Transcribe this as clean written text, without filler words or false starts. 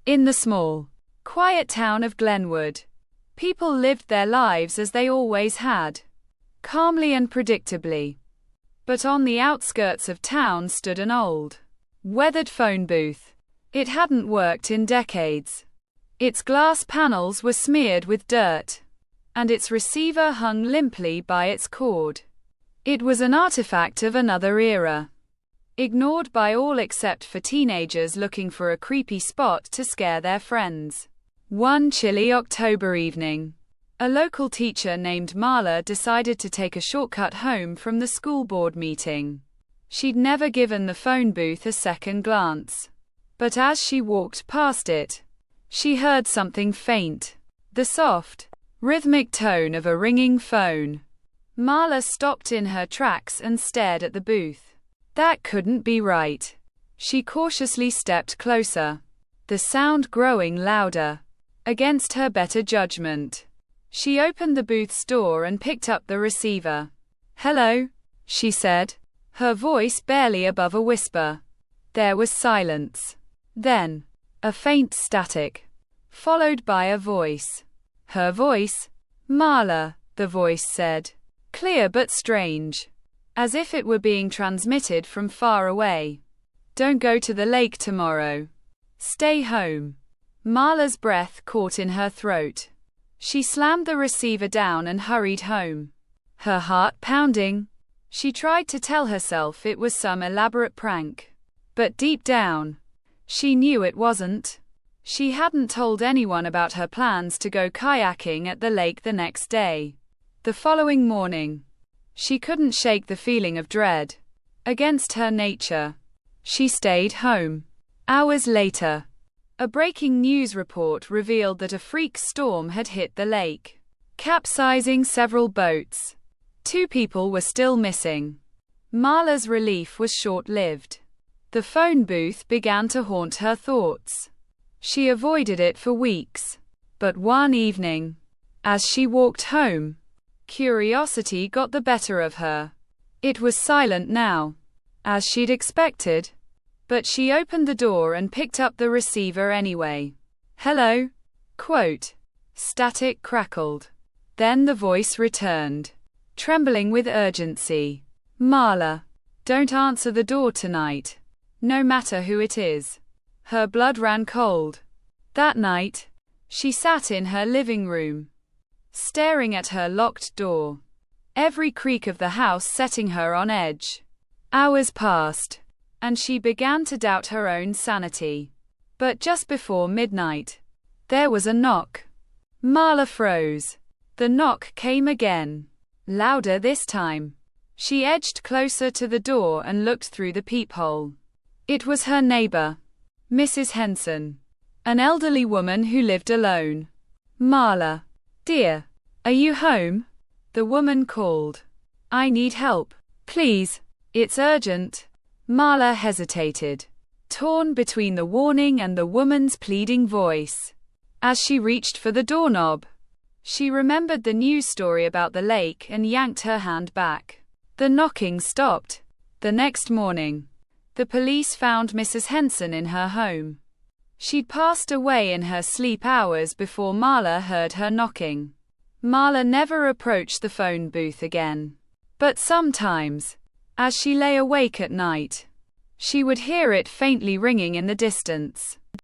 In the small, quiet town of Glenwood, people lived their lives as they always had, calmly and predictably. But on the outskirts of town stood an old, weathered phone booth. It hadn't worked in decades. Its glass panels were smeared with dirt, and its receiver hung limply by its cord. It was an artifact of another era, ignored by all except for teenagers looking for a creepy spot to scare their friends. One chilly October evening, a local teacher named Marla decided to take a shortcut home from the school board meeting. She'd never given the phone booth a second glance. But as she walked past it, she heard something faint, the soft, rhythmic tone of a ringing phone. Marla stopped in her tracks and stared at the booth. That couldn't be right. She cautiously stepped closer, the sound growing louder, against her better judgment. She opened the booth's door and picked up the receiver. "Hello," she said, her voice barely above a whisper. There was silence. Then, a faint static, followed by a voice. Her voice? "Marla," the voice said. Clear but strange, as if it were being transmitted from far away. "Don't go to the lake tomorrow. Stay home." Marla's breath caught in her throat. She slammed the receiver down and hurried home, her heart pounding. She tried to tell herself it was some elaborate prank, but deep down, she knew it wasn't. She hadn't told anyone about her plans to go kayaking at the lake the next day. The following morning, she couldn't shake the feeling of dread. Against her nature, she stayed home. Hours later, a breaking news report revealed that a freak storm had hit the lake, capsizing several boats. 2 people were still missing. Marla's relief was short-lived. The phone booth began to haunt her thoughts. She avoided it for weeks. But one evening, as she walked home, curiosity got the better of her. It was silent now, as she'd expected. But she opened the door and picked up the receiver anyway. "Hello?" Quote. Static crackled. Then the voice returned, trembling with urgency. "Marla, don't answer the door tonight, no matter who it is." Her blood ran cold. That night, she sat in her living room, staring at her locked door, every creak of the house setting her on edge. Hours passed, and she began to doubt her own sanity. But just before midnight, there was a knock. Marla froze. The knock came again, louder this time. She edged closer to the door and looked through the peephole. It was her neighbor, Mrs. Henson, an elderly woman who lived alone. "Marla, dear, are you home?" the woman called. "I need help. Please, it's urgent." Marla hesitated, torn between the warning and the woman's pleading voice. As she reached for the doorknob, she remembered the news story about the lake and yanked her hand back. The knocking stopped. The next morning, the police found Mrs. Henson in her home. She'd passed away in her sleep hours before Marla heard her knocking. Marla never approached the phone booth again. But sometimes, as she lay awake at night, she would hear it faintly ringing in the distance.